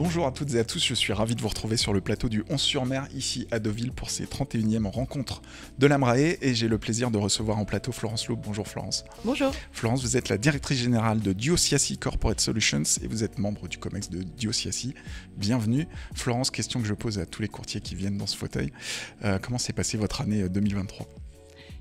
Bonjour à toutes et à tous, je suis ravi de vous retrouver sur le plateau du 11-sur-Mer, ici à Deauville, pour ces 31e rencontres de l'AMRAE, et j'ai le plaisir de recevoir en plateau Florence Laube. Bonjour Florence. Bonjour. Florence, vous êtes la directrice générale de Diociassi Corporate Solutions et vous êtes membre du COMEX de Diociassi. Bienvenue. Florence, question que je pose à tous les courtiers qui viennent dans ce fauteuil. Comment s'est passée votre année 2023 ?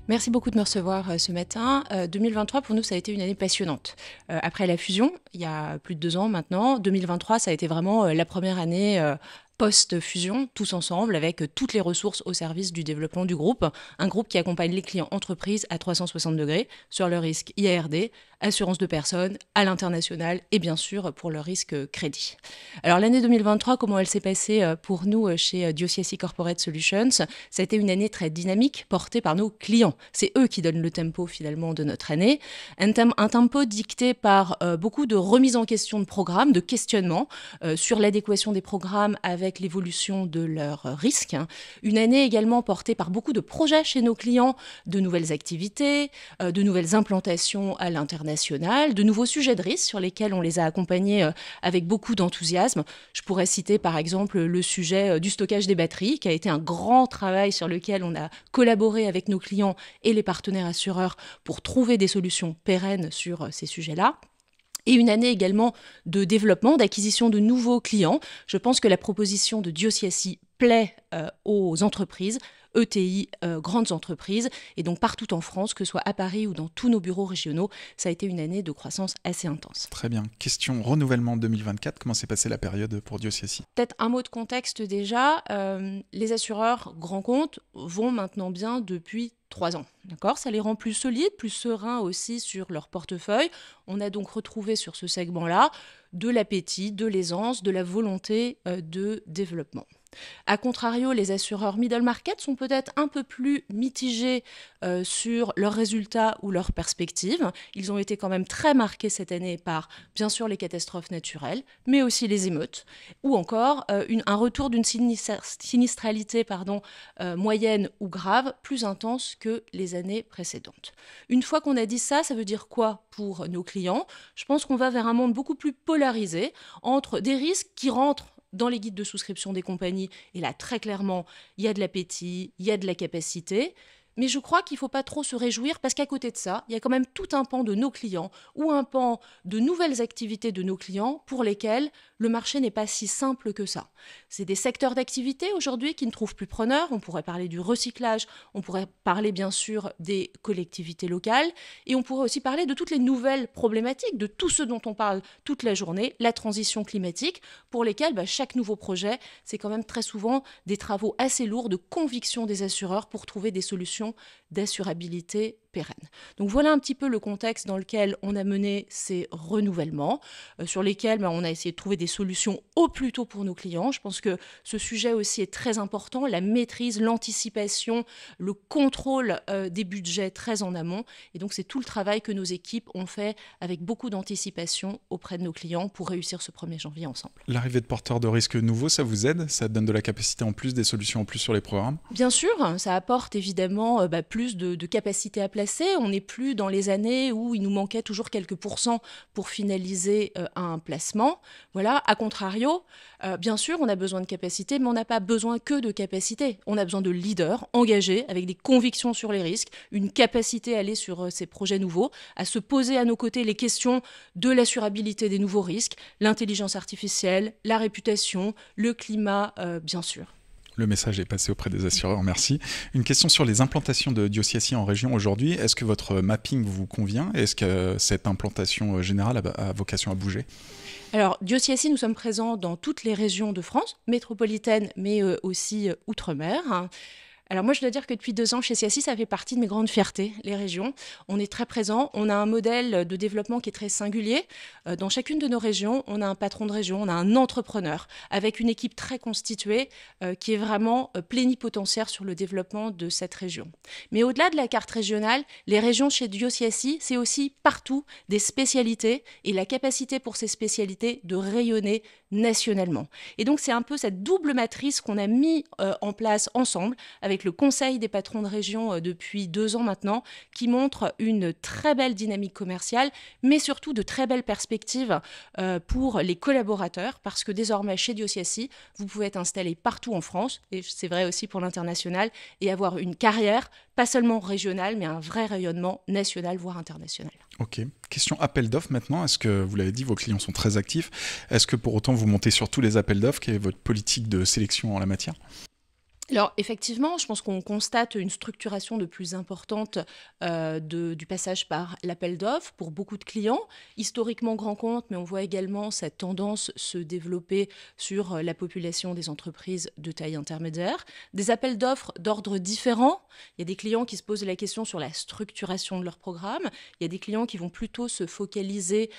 Merci beaucoup de me recevoir ce matin. 2023, pour nous, ça a été une année passionnante. Après la fusion, il y a plus de 2 ans maintenant, 2023, ça a été vraiment la première année post-fusion, tous ensemble, avec toutes les ressources au service du développement du groupe. Un groupe qui accompagne les clients entreprises à 360 degrés sur le risque IARD, assurance de personnes, à l'international et bien sûr pour le risque crédit. Alors l'année 2023, comment elle s'est passée pour nous chez Diociassi Corporate Solutions ? Ça a été une année très dynamique portée par nos clients. C'est eux qui donnent le tempo finalement de notre année. Un tempo dicté par beaucoup de remises en question de programmes, de questionnements sur l'adéquation des programmes avec l'évolution de leurs risques. Une année également portée par beaucoup de projets chez nos clients, de nouvelles activités, de nouvelles implantations à l'international, de nouveaux sujets de risque sur lesquels on les a accompagnés avec beaucoup d'enthousiasme. Je pourrais citer par exemple le sujet du stockage des batteries, qui a été un grand travail sur lequel on a collaboré avec nos clients et les partenaires assureurs pour trouver des solutions pérennes sur ces sujets-là. Et une année également de développement, d'acquisition de nouveaux clients. Je pense que la proposition de Diociassi plaît aux entreprises, ETI, grandes entreprises, et donc partout en France, que ce soit à Paris ou dans tous nos bureaux régionaux, ça a été une année de croissance assez intense. Très bien. Question renouvellement 2024, comment s'est passée la période pour Diociassi ? Peut-être un mot de contexte déjà, les assureurs grands comptes vont maintenant bien depuis 3 ans. D'accord ? Ça les rend plus solides, plus sereins aussi sur leur portefeuille. On a donc retrouvé sur ce segment-là de l'appétit, de l'aisance, de la volonté de développement. A contrario, les assureurs middle market sont peut-être un peu plus mitigés sur leurs résultats ou leurs perspectives. Ils ont été quand même très marqués cette année par, bien sûr, les catastrophes naturelles, mais aussi les émeutes, ou encore un retour d'une sinistralité moyenne ou grave, plus intense que les années précédentes. Une fois qu'on a dit ça, ça veut dire quoi pour nos clients ? Je pense qu'on va vers un monde beaucoup plus polarisé entre des risques qui rentrent dans les guides de souscription des compagnies, et là, très clairement, il y a de l'appétit, il y a de la capacité, mais je crois qu'il ne faut pas trop se réjouir, parce qu'à côté de ça, il y a quand même tout un pan de nos clients, ou un pan de nouvelles activités de nos clients, pour lesquels le marché n'est pas si simple que ça. C'est des secteurs d'activité aujourd'hui qui ne trouvent plus preneurs, on pourrait parler du recyclage, on pourrait parler bien sûr des collectivités locales, et on pourrait aussi parler de toutes les nouvelles problématiques, de tout ce dont on parle toute la journée, la transition climatique, pour lesquels chaque nouveau projet, c'est quand même très souvent des travaux assez lourds de conviction des assureurs pour trouver des solutions d'assurabilité pérenne. Donc voilà un petit peu le contexte dans lequel on a mené ces renouvellements, sur lesquels on a essayé de trouver des solutions au plus tôt pour nos clients. Je pense que ce sujet aussi est très important, la maîtrise, l'anticipation, le contrôle des budgets très en amont. Et donc c'est tout le travail que nos équipes ont fait avec beaucoup d'anticipation auprès de nos clients pour réussir ce 1er janvier ensemble. L'arrivée de porteurs de risques nouveaux, ça vous aide ? Ça donne de la capacité en plus, des solutions en plus sur les programmes ? Bien sûr, ça apporte évidemment plus de capacité à placer. On n'est plus dans les années où il nous manquait toujours quelques pourcents pour finaliser un placement. Voilà, à contrario, bien sûr, on a besoin de capacité, mais on n'a pas besoin que de capacité. On a besoin de leaders engagés, avec des convictions sur les risques, une capacité à aller sur ces projets nouveaux, à se poser à nos côtés les questions de l'assurabilité des nouveaux risques, l'intelligence artificielle, la réputation, le climat, bien sûr. Le message est passé auprès des assureurs, merci. Une question sur les implantations de Diociassi en région aujourd'hui. Est-ce que votre mapping vous convient ? Est-ce que cette implantation générale a vocation à bouger ? Alors, Diociassi, nous sommes présents dans toutes les régions de France, métropolitaine, mais aussi outre-mer. Alors moi, je dois dire que depuis 2 ans, chez Ciassi, ça fait partie de mes grandes fiertés, les régions. On est très présents, on a un modèle de développement qui est très singulier. Dans chacune de nos régions, on a un patron de région, on a un entrepreneur, avec une équipe très constituée qui est vraiment plénipotentiaire sur le développement de cette région. Mais au-delà de la carte régionale, les régions chez Diociassi, c'est aussi partout des spécialités et la capacité pour ces spécialités de rayonner nationalement. Et donc, c'est un peu cette double matrice qu'on a mis en place ensemble avec avec le Conseil des patrons de région depuis 2 ans maintenant, qui montre une très belle dynamique commerciale, mais surtout de très belles perspectives pour les collaborateurs, parce que désormais, chez Diosiassi, vous pouvez être installé partout en France, et c'est vrai aussi pour l'international, et avoir une carrière, pas seulement régionale, mais un vrai rayonnement national, voire international. Ok. Question appel d'offres maintenant. Est-ce que, vous l'avez dit, vos clients sont très actifs. Est-ce que pour autant vous montez sur tous les appels d'offres? Quelle est votre politique de sélection en la matière? Alors effectivement, je pense qu'on constate une structuration de plus importante du passage par l'appel d'offres pour beaucoup de clients, historiquement grands comptes, mais on voit également cette tendance se développer sur la population des entreprises de taille intermédiaire. Des appels d'offres d'ordre différent. Il y a des clients qui se posent la question sur la structuration de leur programme. Il y a des clients qui vont plutôt se focaliser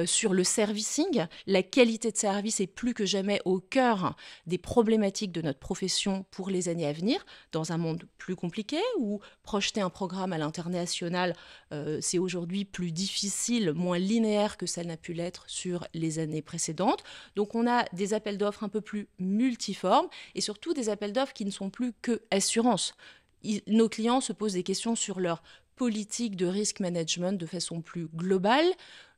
sur le servicing. La qualité de service est plus que jamais au cœur des problématiques de notre profession pour les années à venir, dans un monde plus compliqué où projeter un programme à l'international, c'est aujourd'hui plus difficile, moins linéaire que ça n'a pu l'être sur les années précédentes. Donc on a des appels d'offres un peu plus multiformes et surtout des appels d'offres qui ne sont plus que assurance. Nos clients se posent des questions sur leur politique de risk management de façon plus globale.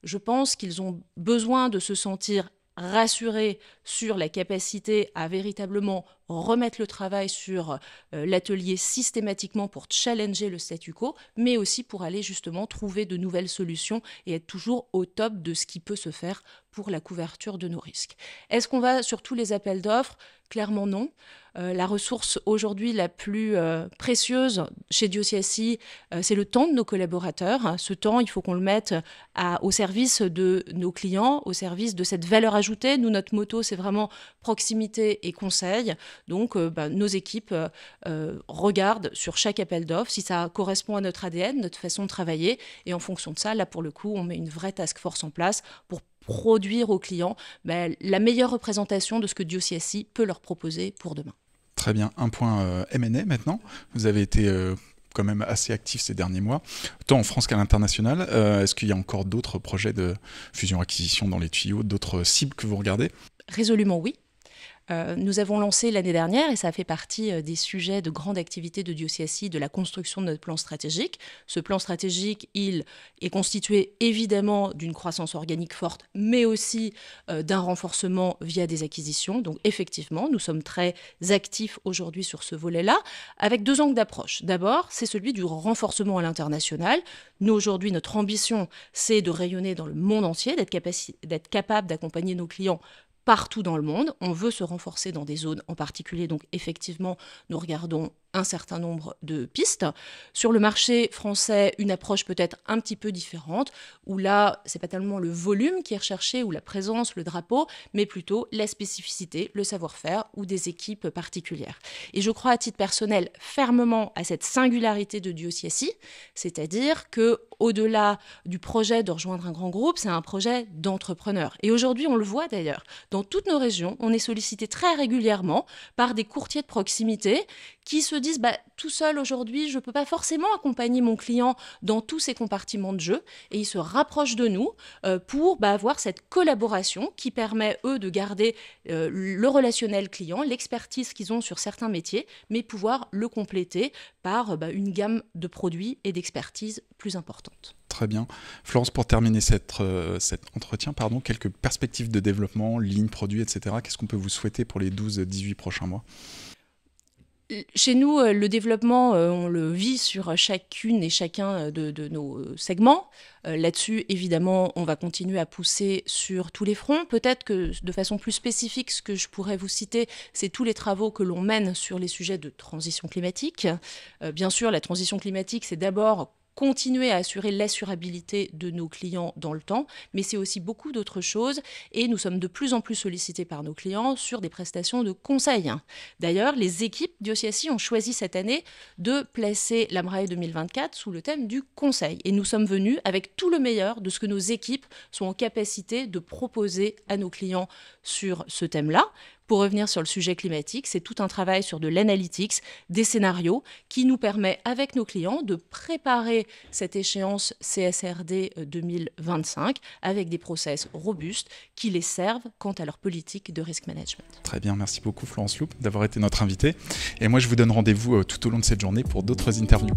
Je pense qu'ils ont besoin de se sentir rassurés sur la capacité à véritablement remettre le travail sur l'atelier systématiquement pour challenger le statu quo, mais aussi pour aller justement trouver de nouvelles solutions et être toujours au top de ce qui peut se faire pour la couverture de nos risques. Est-ce qu'on va sur tous les appels d'offres? Clairement non. La ressource aujourd'hui la plus précieuse chez Diosiassi, c'est le temps de nos collaborateurs. Ce temps, il faut qu'on le mette au service de nos clients, au service de cette valeur ajoutée. Nous, notre motto, c'est vraiment proximité et conseil. Donc, nos équipes regardent sur chaque appel d'offres si ça correspond à notre ADN, notre façon de travailler. Et en fonction de ça, là, pour le coup, on met une vraie task force en place pour produire aux clients la meilleure représentation de ce que Diosiassi peut leur proposer pour demain. Très bien. Un point M&A maintenant. Vous avez été quand même assez actif ces derniers mois, tant en France qu'à l'international. Est-ce qu'il y a encore d'autres projets de fusion-acquisition dans les tuyaux, d'autres cibles que vous regardez? Résolument oui. Nous avons lancé l'année dernière, et ça fait partie des sujets de grande activité de Diosiassi, de la construction de notre plan stratégique. Ce plan stratégique, il est constitué évidemment d'une croissance organique forte, mais aussi d'un renforcement via des acquisitions. Donc effectivement, nous sommes très actifs aujourd'hui sur ce volet-là, avec 2 angles d'approche. D'abord, c'est celui du renforcement à l'international. Nous, aujourd'hui, notre ambition, c'est de rayonner dans le monde entier, d'être capable d'accompagner nos clients partout dans le monde. On veut se renforcer dans des zones en particulier. Donc effectivement, nous regardons un certain nombre de pistes. Sur le marché français, une approche peut-être un petit peu différente, où là, c'est pas tellement le volume qui est recherché, ou la présence, le drapeau, mais plutôt la spécificité, le savoir-faire ou des équipes particulières. Et je crois à titre personnel fermement à cette singularité de Diosiassi, c'est-à-dire que au-delà du projet de rejoindre un grand groupe, c'est un projet d'entrepreneur. Et aujourd'hui, on le voit d'ailleurs, dans toutes nos régions, on est sollicité très régulièrement par des courtiers de proximité qui se disent tout seul aujourd'hui, je ne peux pas forcément accompagner mon client dans tous ces compartiments de jeu, et ils se rapprochent de nous pour avoir cette collaboration qui permet, eux, de garder le relationnel client, l'expertise qu'ils ont sur certains métiers, mais pouvoir le compléter par une gamme de produits et d'expertise plus importante. Très bien. Florence, pour terminer cet entretien, quelques perspectives de développement, lignes, produits, etc. Qu'est-ce qu'on peut vous souhaiter pour les 12-18 prochains mois ? Chez nous, le développement, on le vit sur chacune et chacun de nos segments. Là-dessus, évidemment, on va continuer à pousser sur tous les fronts. Peut-être que de façon plus spécifique, ce que je pourrais vous citer, c'est tous les travaux que l'on mène sur les sujets de transition climatique. Bien sûr, la transition climatique, c'est d'abord continuer à assurer l'assurabilité de nos clients dans le temps, mais c'est aussi beaucoup d'autres choses, et nous sommes de plus en plus sollicités par nos clients sur des prestations de conseil. D'ailleurs, les équipes Diosiassi ont choisi cette année de placer l'AMRAE 2024 sous le thème du conseil, et nous sommes venus avec tout le meilleur de ce que nos équipes sont en capacité de proposer à nos clients sur ce thème-là. Pour revenir sur le sujet climatique, c'est tout un travail sur de l'analytics, des scénarios, qui nous permet, avec nos clients, de préparer cette échéance CSRD 2025 avec des process robustes qui les servent quant à leur politique de risk management. Très bien, merci beaucoup Florence Loup d'avoir été notre invitée. Et moi, je vous donne rendez-vous tout au long de cette journée pour d'autres interviews.